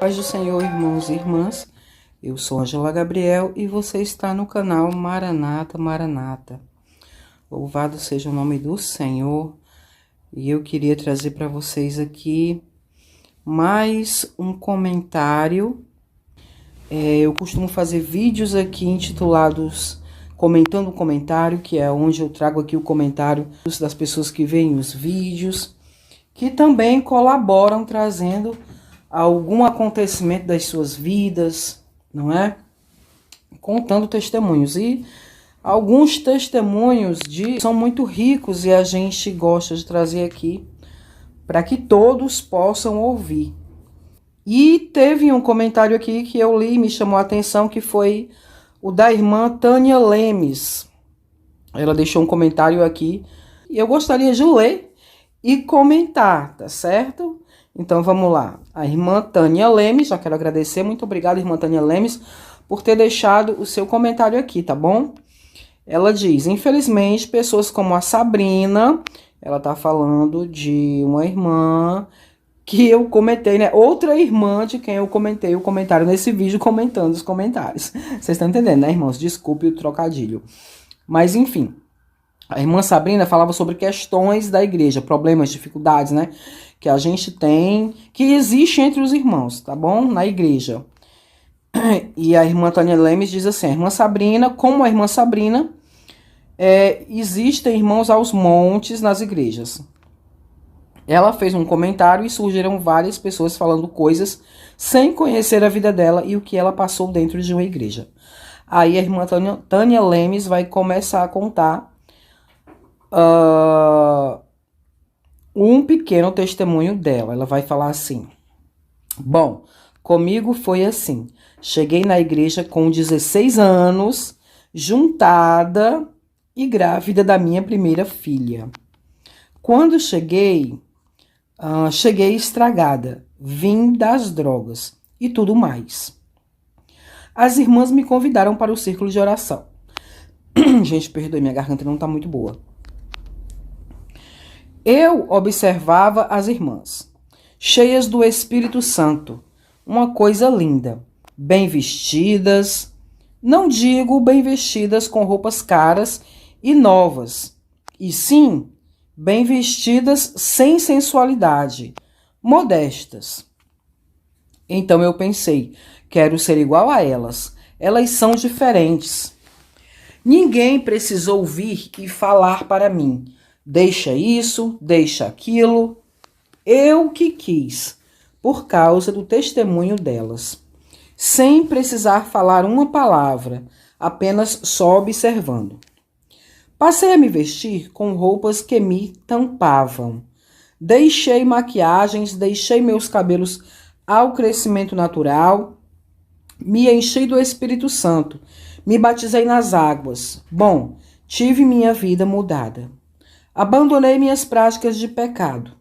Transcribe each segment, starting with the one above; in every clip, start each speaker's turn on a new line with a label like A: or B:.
A: Paz do Senhor, irmãos e irmãs. Eu sou Angela Gabriel e você está no canal Maranata, Maranata. Louvado seja o nome do Senhor. E eu queria trazer para vocês aqui mais um comentário. Eu costumo fazer vídeos aqui intitulados Comentando o Comentário, que é onde eu trago aqui o comentário das pessoas que veem os vídeos, que também colaboram trazendo algum acontecimento das suas vidas, não é? Contando testemunhos. E alguns testemunhos são muito ricos e a gente gosta de trazer aqui para que todos possam ouvir. E teve um comentário aqui que eu li e me chamou a atenção, que foi o da irmã Tânia Lemes. Ela deixou um comentário aqui e eu gostaria de ler e comentar, tá certo? Então, vamos lá. A irmã Tânia Lemes, já quero agradecer. Muito obrigada, irmã Tânia Lemes, por ter deixado o seu comentário aqui, tá bom? Ela diz, infelizmente, pessoas como a Sabrina, ela tá falando de uma irmã que eu comentei, né? Outra irmã de quem eu comentei o comentário nesse vídeo, comentando os comentários. Vocês estão entendendo, né, irmãos? Desculpe o trocadilho. Mas, enfim. A irmã Sabrina falava sobre questões da igreja, problemas, dificuldades, né? Que a gente tem, que existe entre os irmãos, tá bom? Na igreja. E a irmã Tânia Lemes diz assim, a irmã Sabrina, como a irmã Sabrina, existem irmãos aos montes nas igrejas. Ela fez um comentário e surgiram várias pessoas falando coisas sem conhecer a vida dela e o que ela passou dentro de uma igreja. Aí a irmã Tânia Lemes vai começar a contar um pequeno testemunho dela. Ela vai falar assim: bom, comigo foi assim. Cheguei na igreja com 16 anos, juntada e grávida da minha primeira filha. Quando cheguei estragada, vim das drogas e tudo mais. As irmãs me convidaram para o círculo de oração. Gente, perdoe, minha garganta não tá muito boa. Eu observava as irmãs, cheias do Espírito Santo, uma coisa linda, bem vestidas, não digo bem vestidas com roupas caras e novas, e sim, bem vestidas sem sensualidade, modestas. Então eu pensei, quero ser igual a elas, elas são diferentes. Ninguém precisou vir e falar para mim, deixa isso, deixa aquilo. Eu que quis, por causa do testemunho delas. Sem precisar falar uma palavra, apenas só observando. Passei a me vestir com roupas que me tampavam. Deixei maquiagens, deixei meus cabelos ao crescimento natural. Me enchi do Espírito Santo. Me batizei nas águas. Bom, tive minha vida mudada. Abandonei minhas práticas de pecado.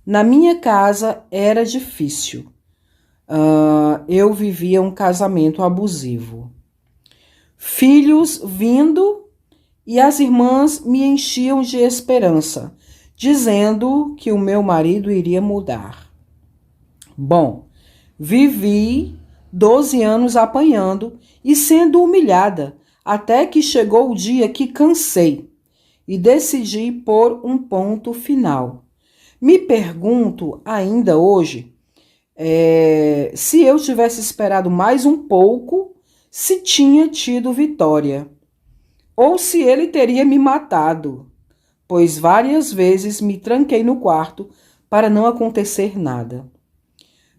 A: Na minha casa era difícil. Eu vivia um casamento abusivo. Filhos vindo e as irmãs me enchiam de esperança, dizendo que o meu marido iria mudar. Bom, vivi 12 anos apanhando e sendo humilhada, até que chegou o dia que cansei e decidi pôr um ponto final. Me pergunto ainda hoje se eu tivesse esperado mais um pouco, se tinha tido vitória, ou se ele teria me matado, pois várias vezes me tranquei no quarto para não acontecer nada.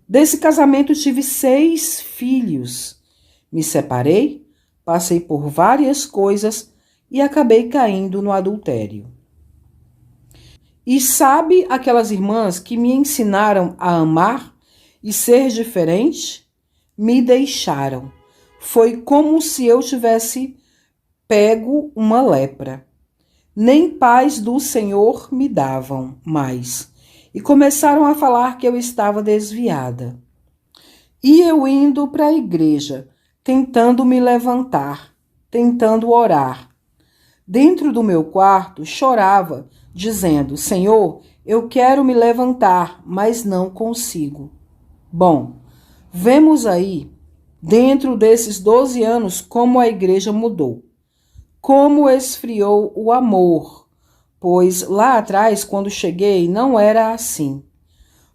A: Desse casamento tive 6 filhos. Me separei, passei por várias coisas e acabei caindo no adultério. E sabe aquelas irmãs que me ensinaram a amar e ser diferente? Me deixaram. Foi como se eu tivesse pego uma lepra. Nem paz do Senhor me davam mais. E começaram a falar que eu estava desviada. E eu indo para a igreja, tentando me levantar, tentando orar. Dentro do meu quarto, chorava, dizendo, Senhor, eu quero me levantar, mas não consigo. Bom, Vemos aí, dentro desses 12 anos, como a igreja mudou, como esfriou o amor, pois lá atrás, quando cheguei, não era assim.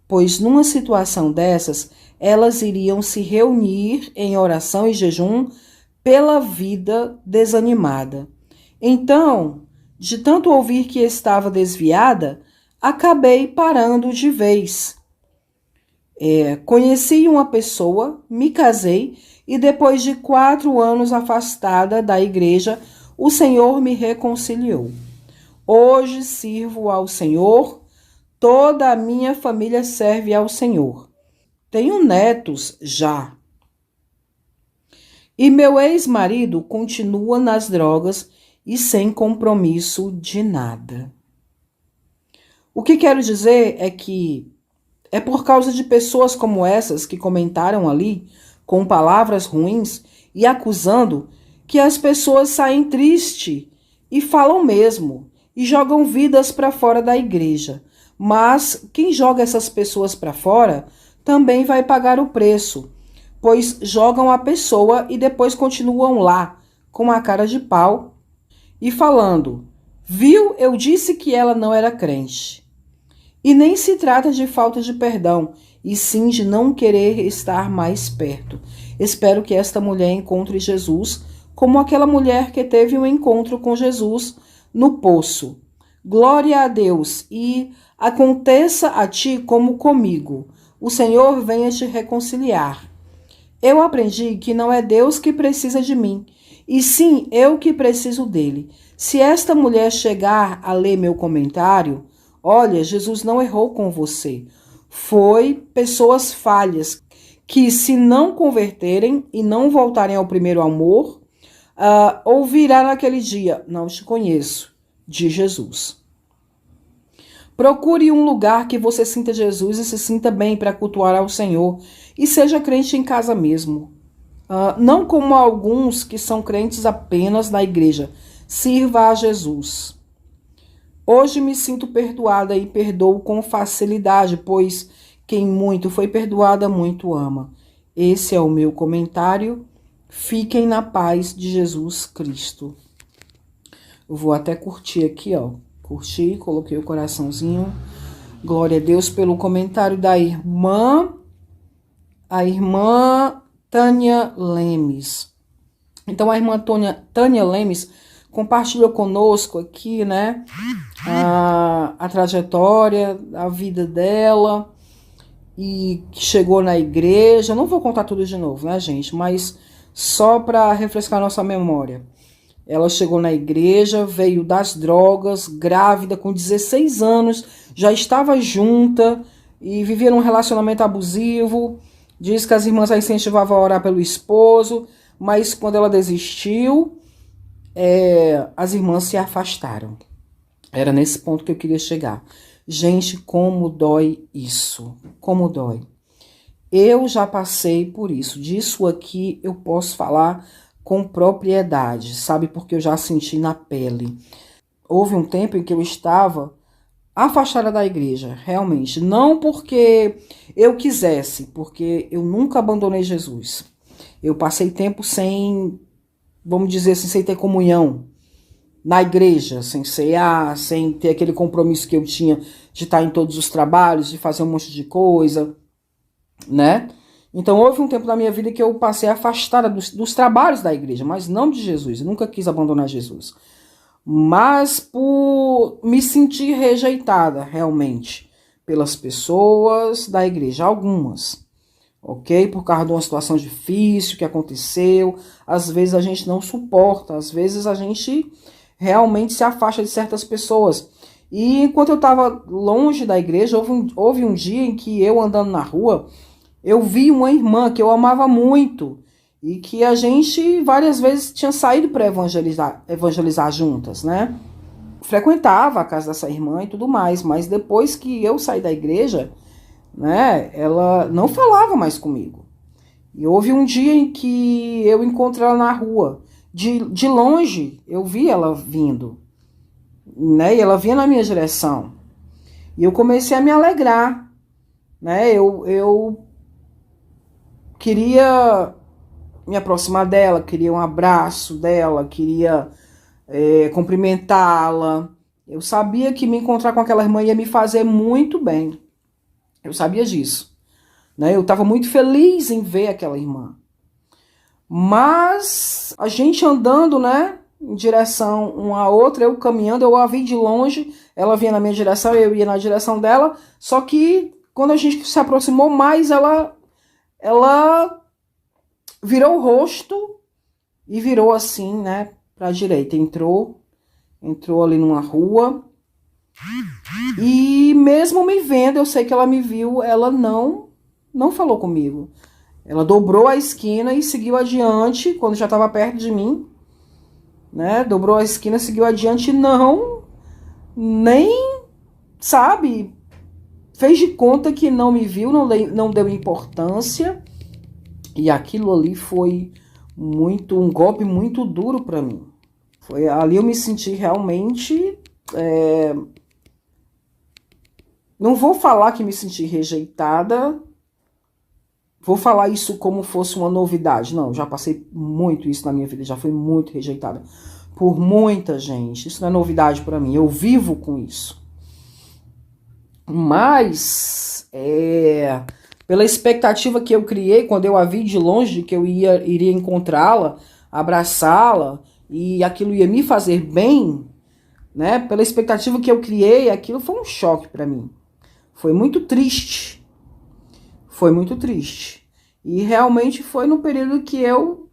A: Pois numa situação dessas, elas iriam se reunir em oração e jejum pela vida desanimada. Então, de tanto ouvir que estava desviada, acabei parando de vez. Conheci uma pessoa, me casei e depois de 4 anos afastada da igreja, o Senhor me reconciliou. Hoje sirvo ao Senhor, toda a minha família serve ao Senhor. Tenho netos já. E meu ex-marido continua nas drogas e sem compromisso de nada. O que quero dizer é que é por causa de pessoas como essas que comentaram ali, com palavras ruins e acusando, que as pessoas saem tristes e falam mesmo, e jogam vidas para fora da igreja. Mas quem joga essas pessoas para fora também vai pagar o preço, pois jogam a pessoa e depois continuam lá, com a cara de pau e falando: viu, eu disse que ela não era crente. E nem se trata de falta de perdão, e sim de não querer estar mais perto. Espero que esta mulher encontre Jesus como aquela mulher que teve um encontro com Jesus no poço. Glória a Deus, e aconteça a ti como comigo. O Senhor venha te reconciliar. Eu aprendi que não é Deus que precisa de mim, e sim eu que preciso dele. Se esta mulher chegar a ler meu comentário, olha, Jesus não errou com você. Foi pessoas falhas que, se não converterem e não voltarem ao primeiro amor, ouvirá naquele dia: não te conheço, de Jesus. Procure um lugar que você sinta Jesus e se sinta bem para cultuar ao Senhor. E seja crente em casa mesmo. Não como alguns que são crentes apenas na igreja. Sirva a Jesus. Hoje me sinto perdoada e perdoo com facilidade, pois quem muito foi perdoada, muito ama. Esse é o meu comentário. Fiquem na paz de Jesus Cristo. Eu vou até curtir aqui, ó. Curti, coloquei o coraçãozinho. Glória a Deus pelo comentário da irmã, a irmã Tânia Lemes. Então, a irmã Tânia Lemes compartilhou conosco aqui, né, a trajetória, a vida dela, e que chegou na igreja. Não vou contar tudo de novo, né, gente, mas só para refrescar nossa memória. Ela chegou na igreja, veio das drogas, grávida, com 16 anos, já estava junta e vivia num relacionamento abusivo. Diz que as irmãs a incentivavam a orar pelo esposo, mas quando ela desistiu, as irmãs se afastaram. Era nesse ponto que eu queria chegar. Gente, como dói isso, como dói. Eu já passei por isso, disso aqui eu posso falar com propriedade, sabe? Porque eu já senti na pele. Houve um tempo em que eu estava afastada da igreja, realmente. Não porque eu quisesse, porque eu nunca abandonei Jesus. Eu passei tempo sem, vamos dizer assim, sem ter comunhão na igreja, sem cear, sem ter aquele compromisso que eu tinha de estar em todos os trabalhos, de fazer um monte de coisa, né? Então, houve um tempo na minha vida que eu passei afastada dos trabalhos da igreja, mas não de Jesus. Eu nunca quis abandonar Jesus. Mas por me sentir rejeitada, realmente, pelas pessoas da igreja. Algumas, ok? Por causa de uma situação difícil que aconteceu. Às vezes a gente não suporta. Às vezes a gente realmente se afasta de certas pessoas. E enquanto eu estava longe da igreja, houve um dia em que eu, andando na rua, eu vi uma irmã que eu amava muito e que a gente várias vezes tinha saído para evangelizar juntas, né? Frequentava a casa dessa irmã e tudo mais, mas depois que eu saí da igreja, né, ela não falava mais comigo. E houve um dia em que eu encontrei ela na rua. De longe, eu vi ela vindo, né? E ela vinha na minha direção. E eu comecei a me alegrar, né? Eu queria me aproximar dela, queria um abraço dela, queria cumprimentá-la. Eu sabia que me encontrar com aquela irmã ia me fazer muito bem. Eu sabia disso, né? Eu estava muito feliz em ver aquela irmã. Mas a gente andando, né, em direção uma à outra, eu caminhando, eu a vi de longe, ela vinha na minha direção, eu ia na direção dela, só que quando a gente se aproximou mais, ela virou o rosto e virou assim, né, para a direita, entrou ali numa rua, e mesmo me vendo, eu sei que ela me viu, ela não falou comigo. Ela dobrou a esquina e seguiu adiante, quando já estava perto de mim, né? Dobrou a esquina, seguiu adiante e nem, sabe, fez de conta que não me viu, não deu importância. E aquilo ali foi um golpe muito duro para mim. Ali eu me senti realmente... não vou falar que me senti rejeitada, vou falar isso como fosse uma novidade. Não, já passei muito isso na minha vida, já fui muito rejeitada por muita gente. Isso não é novidade para mim, eu vivo com isso. Mas, pela expectativa que eu criei, quando eu a vi de longe, de que eu iria encontrá-la, abraçá-la, e aquilo ia me fazer bem, né? Pela expectativa que eu criei, aquilo foi um choque para mim. Foi muito triste. Foi muito triste. E realmente foi no período que eu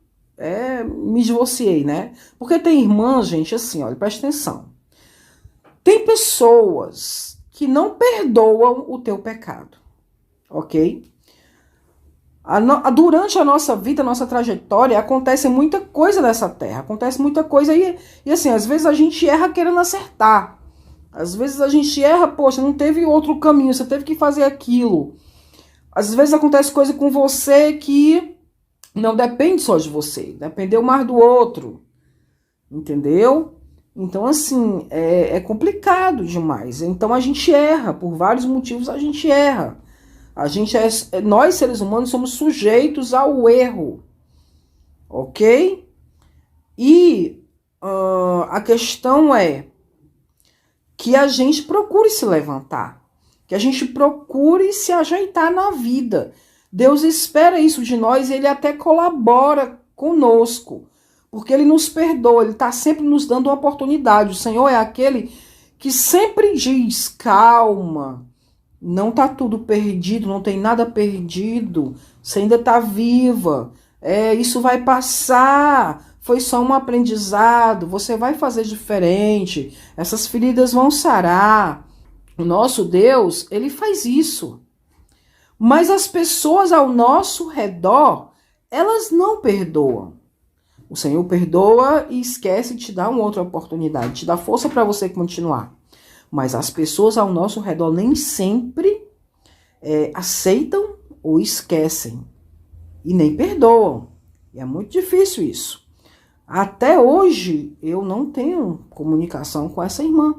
A: me divorciei, né? Porque tem irmãs, gente, assim, olha, presta atenção. Tem pessoas que não perdoam o teu pecado, ok? Durante a nossa vida, a nossa trajetória, acontece muita coisa nessa terra. Acontece muita coisa e assim, às vezes a gente erra querendo acertar. Às vezes a gente erra, poxa, não teve outro caminho, você teve que fazer aquilo. Às vezes acontece coisa com você que não depende só de você, dependeu mais do outro, entendeu? Então, assim, é complicado demais. Então a gente erra, por vários motivos a gente erra. Nós, seres humanos, somos sujeitos ao erro, ok? E a questão é que a gente procure se levantar, que a gente procure se ajeitar na vida. Deus espera isso de nós e Ele até colabora conosco, porque Ele nos perdoa, Ele está sempre nos dando uma oportunidade. O Senhor é aquele que sempre diz, calma, não está tudo perdido, não tem nada perdido, você ainda está viva, isso vai passar, foi só um aprendizado, você vai fazer diferente, essas feridas vão sarar. O nosso Deus, Ele faz isso. Mas as pessoas ao nosso redor, elas não perdoam. O Senhor perdoa e esquece de te dar uma outra oportunidade, te dá força para você continuar. Mas as pessoas ao nosso redor nem sempre aceitam ou esquecem. E nem perdoam. E é muito difícil isso. Até hoje, eu não tenho comunicação com essa irmã.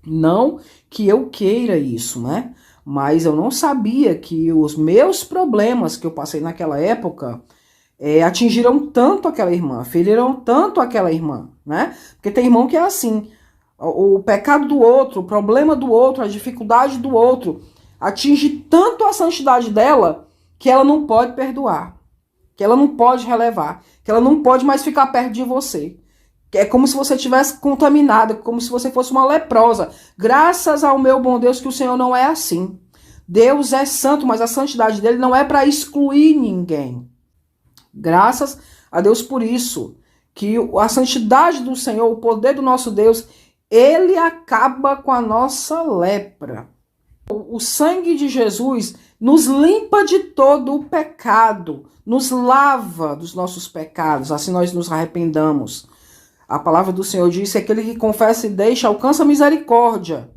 A: Não que eu queira isso, né? Mas eu não sabia que os meus problemas que eu passei naquela época atingiram tanto aquela irmã, feriram tanto aquela irmã, né? Porque tem irmão que é assim, o pecado do outro, o problema do outro, a dificuldade do outro, atinge tanto a santidade dela que ela não pode perdoar, que ela não pode relevar, que ela não pode mais ficar perto de você. É como se você tivesse contaminada, como se você fosse uma leprosa. Graças ao meu bom Deus que o Senhor não é assim. Deus é santo, mas a santidade dele não é para excluir ninguém. Graças a Deus por isso, que a santidade do Senhor, o poder do nosso Deus, ele acaba com a nossa lepra. O sangue de Jesus nos limpa de todo o pecado, nos lava dos nossos pecados, assim nós nos arrependamos. A palavra do Senhor diz que aquele que confessa e deixa alcança misericórdia.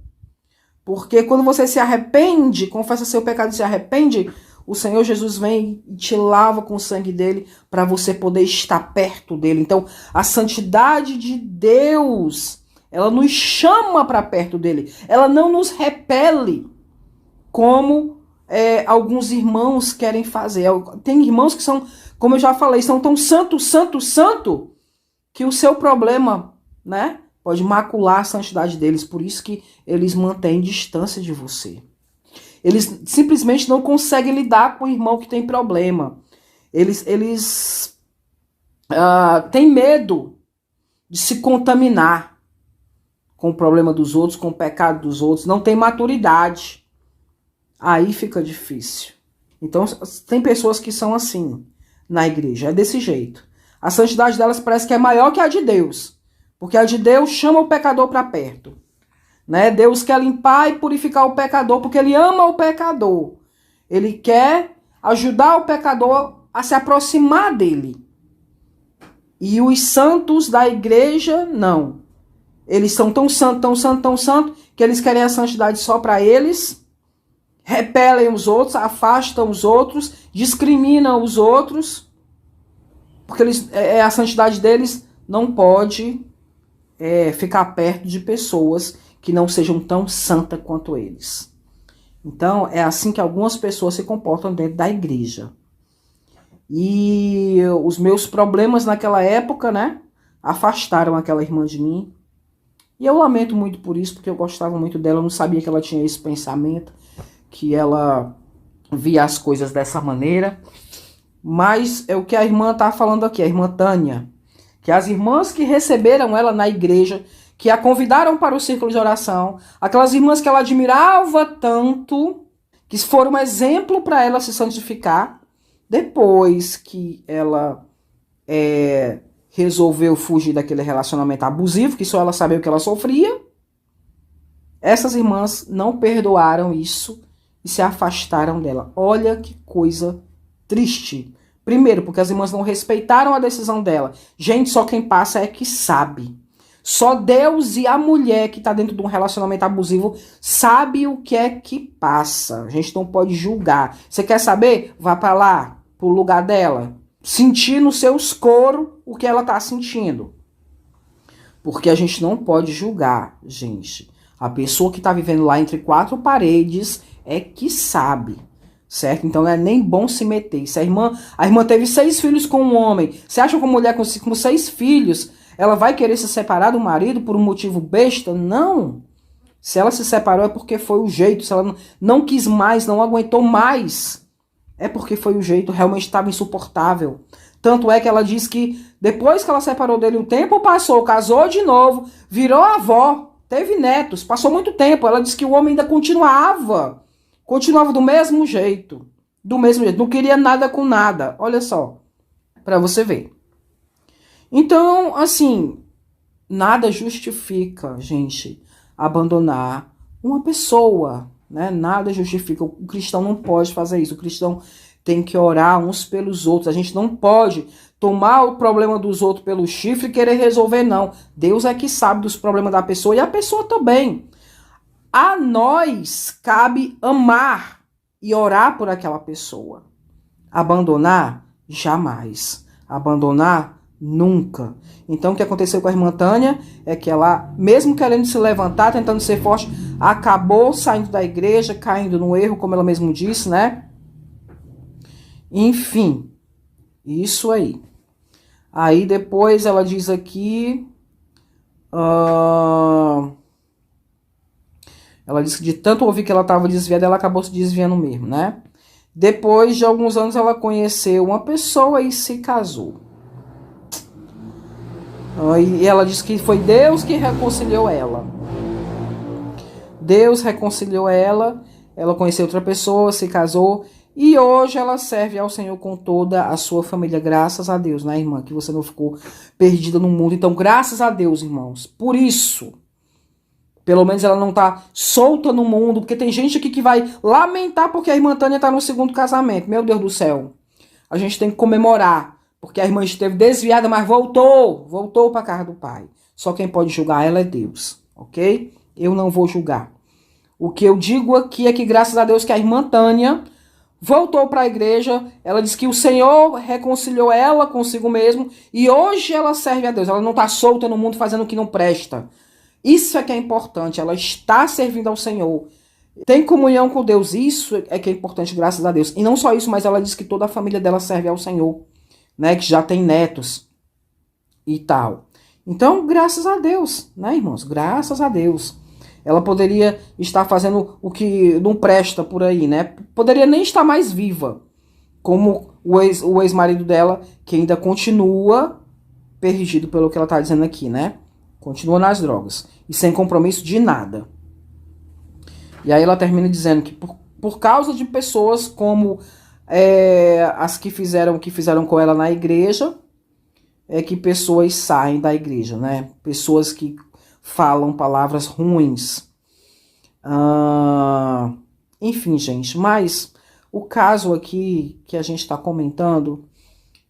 A: Porque quando você se arrepende, confessa seu pecado e se arrepende, o Senhor Jesus vem e te lava com o sangue dele para você poder estar perto dele. Então, a santidade de Deus, ela nos chama para perto dele. Ela não nos repele como alguns irmãos querem fazer. Tem irmãos que são, como eu já falei, são tão santo, que o seu problema, né, pode macular a santidade deles. Por isso que eles mantêm distância de você. Eles simplesmente não conseguem lidar com o irmão que tem problema. Eles têm medo de se contaminar com o problema dos outros, com o pecado dos outros. Não tem maturidade. Aí fica difícil. Então, tem pessoas que são assim na igreja. É desse jeito. A santidade delas parece que é maior que a de Deus. Porque a de Deus chama o pecador para perto. Né? Deus quer limpar e purificar o pecador porque ele ama o pecador. Ele quer ajudar o pecador a se aproximar dele. E os santos da igreja, não. Eles são tão santos, que eles querem a santidade só para eles, repelem os outros, afastam os outros, discriminam os outros, porque a santidade deles não pode ficar perto de pessoas que não sejam tão santas quanto eles. Então, é assim que algumas pessoas se comportam dentro da igreja. E os meus problemas naquela época, né, afastaram aquela irmã de mim. E eu lamento muito por isso, porque eu gostava muito dela, eu não sabia que ela tinha esse pensamento, que ela via as coisas dessa maneira. Mas é o que a irmã está falando aqui, a irmã Tânia, que as irmãs que receberam ela na igreja, que a convidaram para o círculo de oração, aquelas irmãs que ela admirava tanto, que foram um exemplo para ela se santificar, depois que ela resolveu fugir daquele relacionamento abusivo, que só ela sabia o que ela sofria, essas irmãs não perdoaram isso e se afastaram dela. Olha que coisa triste. Primeiro, porque as irmãs não respeitaram a decisão dela. Gente, só quem passa é que sabe. Só Deus e a mulher que está dentro de um relacionamento abusivo sabe o que é que passa. A gente não pode julgar. Você quer saber? Vá para lá, pro lugar dela. Sentir nos seus coros o que ela está sentindo. Porque a gente não pode julgar, gente. A pessoa que está vivendo lá entre quatro paredes é que sabe. Certo? Então não é nem bom se meter. Se a irmã teve 6 filhos com um homem. Você acha que uma mulher com 6 filhos, ela vai querer se separar do marido por um motivo besta? Não. Se ela se separou é porque foi o jeito. Se ela não quis mais, não aguentou mais, é porque foi o jeito. Realmente estava insuportável. Tanto é que ela diz que depois que ela separou dele, o tempo passou, casou de novo, virou avó, teve netos, passou muito tempo. Ela disse que o homem ainda continuava do mesmo jeito. Do mesmo jeito. Não queria nada com nada. Olha só. Pra você ver. Então, assim, nada justifica, gente, abandonar uma pessoa, né? Nada justifica. O cristão não pode fazer isso. O cristão tem que orar uns pelos outros. A gente não pode tomar o problema dos outros pelo chifre e querer resolver, não. Deus é que sabe dos problemas da pessoa e a pessoa também. A nós cabe amar e orar por aquela pessoa. Abandonar? Jamais. Abandonar? Nunca. Então o que aconteceu com a irmã Tânia é que ela, mesmo querendo se levantar, tentando ser forte, acabou saindo da igreja, caindo no erro, como ela mesma disse, né? Enfim, isso aí. Aí depois ela diz aqui... Ela disse que de tanto ouvir que ela estava desviada, ela acabou se desviando mesmo, né? Depois de alguns anos, ela conheceu uma pessoa e se casou. E ela disse que foi Deus que reconciliou ela. Deus reconciliou ela conheceu outra pessoa, se casou, e hoje ela serve ao Senhor com toda a sua família. Graças a Deus, né, irmã? Que você não ficou perdida no mundo. Então, graças a Deus, irmãos. Por isso... Pelo menos ela não tá solta no mundo, porque tem gente aqui que vai lamentar porque a irmã Tânia tá no 2º casamento. Meu Deus do céu. A gente tem que comemorar, porque a irmã esteve desviada, mas voltou para casa do pai. Só quem pode julgar ela é Deus, ok? Eu não vou julgar. O que eu digo aqui é que graças a Deus que a irmã Tânia voltou para a igreja, ela disse que o Senhor reconciliou ela consigo mesmo e hoje ela serve a Deus. Ela não tá solta no mundo fazendo o que não presta. Isso é que é importante, ela está servindo ao Senhor. Tem comunhão com Deus, isso é que é importante, graças a Deus. E não só isso, mas ela diz que toda a família dela serve ao Senhor, né? Que já tem netos e tal. Então, graças a Deus, né, irmãos? Graças a Deus. Ela poderia estar fazendo o que não presta por aí, né? Poderia nem estar mais viva, como o ex-marido dela, que ainda continua perdido pelo que ela está dizendo aqui, né? Continua nas drogas e sem compromisso de nada. E aí ela termina dizendo que por causa de pessoas como as que fizeram com ela na igreja, é que pessoas saem da igreja, né? Pessoas que falam palavras ruins. Enfim, gente, mas o caso aqui que a gente está comentando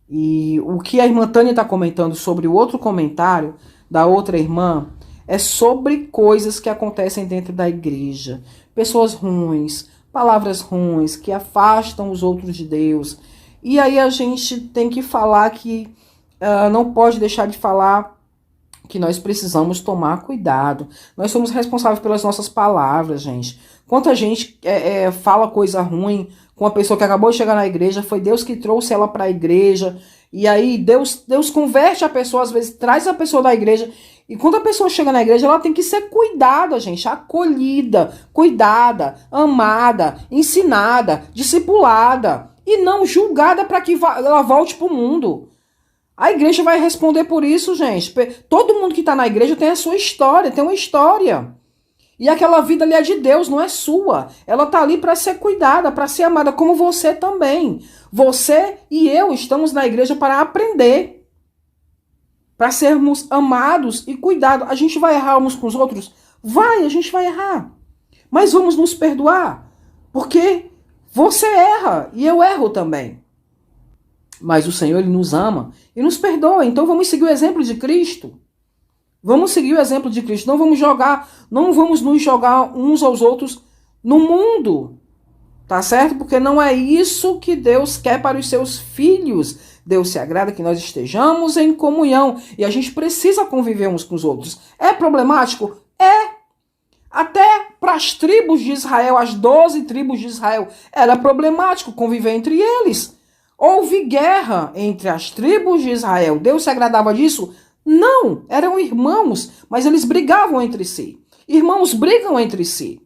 A: e o que a irmã Tânia está comentando sobre o outro comentário da outra irmã é sobre coisas que acontecem dentro da igreja. Pessoas ruins, palavras ruins que afastam os outros de Deus. E aí a gente tem que falar que não pode deixar de falar que nós precisamos tomar cuidado. Nós somos responsáveis pelas nossas palavras, gente. Quanta gente fala coisa ruim com a pessoa que acabou de chegar na igreja, foi Deus que trouxe ela para a igreja, e aí Deus converte a pessoa, às vezes traz a pessoa da igreja, e quando a pessoa chega na igreja, ela tem que ser cuidada, gente, acolhida, cuidada, amada, ensinada, discipulada, e não julgada para que ela volte para o mundo. A igreja vai responder por isso, gente. Todo mundo que está na igreja tem a sua história, tem uma história. E aquela vida ali é de Deus, não é sua. Ela está ali para ser cuidada, para ser amada, como você também. Você e eu estamos na igreja para aprender, para sermos amados e cuidados. A gente vai errar uns com os outros? Vai, a gente vai errar. Mas vamos nos perdoar, porque você erra e eu erro também. Mas o Senhor, Ele nos ama e nos perdoa. Então vamos seguir o exemplo de Cristo. Vamos seguir o exemplo de Cristo. Não vamos nos jogar uns aos outros no mundo. Tá certo? Porque não é isso que Deus quer para os seus filhos. Deus se agrada que nós estejamos em comunhão. E a gente precisa conviver uns com os outros. É problemático? É. Até para as tribos de Israel, as 12 tribos de Israel, era problemático conviver entre eles. Houve guerra entre as tribos de Israel. Deus se agradava disso? Não, eram irmãos, mas eles brigavam entre si. Irmãos brigam entre si.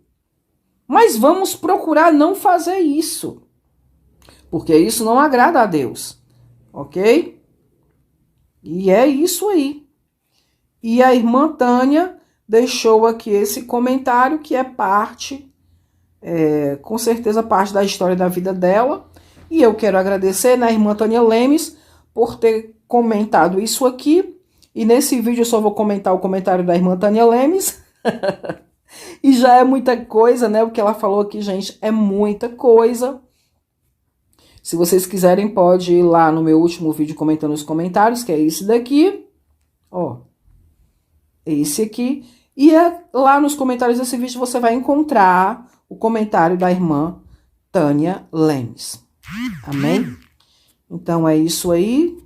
A: Mas vamos procurar não fazer isso, porque isso não agrada a Deus, ok? E é isso aí. E a irmã Tânia deixou aqui esse comentário que é parte, com certeza parte da história da vida dela. E eu quero agradecer, né, a irmã Tânia Lemes por ter comentado isso aqui. E nesse vídeo eu só vou comentar o comentário da irmã Tânia Lemes. E já é muita coisa, né? O que ela falou aqui, gente, é muita coisa. Se vocês quiserem, pode ir lá no meu último vídeo comentando os comentários, que é esse daqui. Ó, esse aqui. E lá nos comentários desse vídeo você vai encontrar o comentário da irmã Tânia Lemes. Amém? Então é isso aí.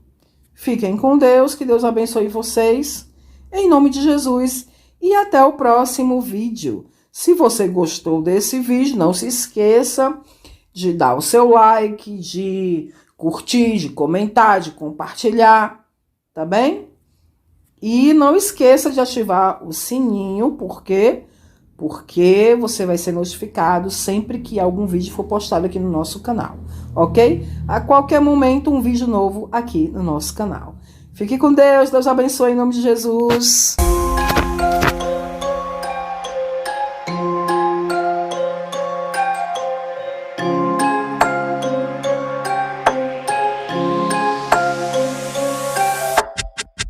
A: Fiquem com Deus, que Deus abençoe vocês. Em nome de Jesus. E até o próximo vídeo. Se você gostou desse vídeo, não se esqueça de dar o seu like, de curtir, de comentar, de compartilhar, tá bem? E não esqueça de ativar o sininho, porque você vai ser notificado sempre que algum vídeo for postado aqui no nosso canal, ok? A qualquer momento, um vídeo novo aqui no nosso canal. Fique com Deus, Deus abençoe em nome de Jesus.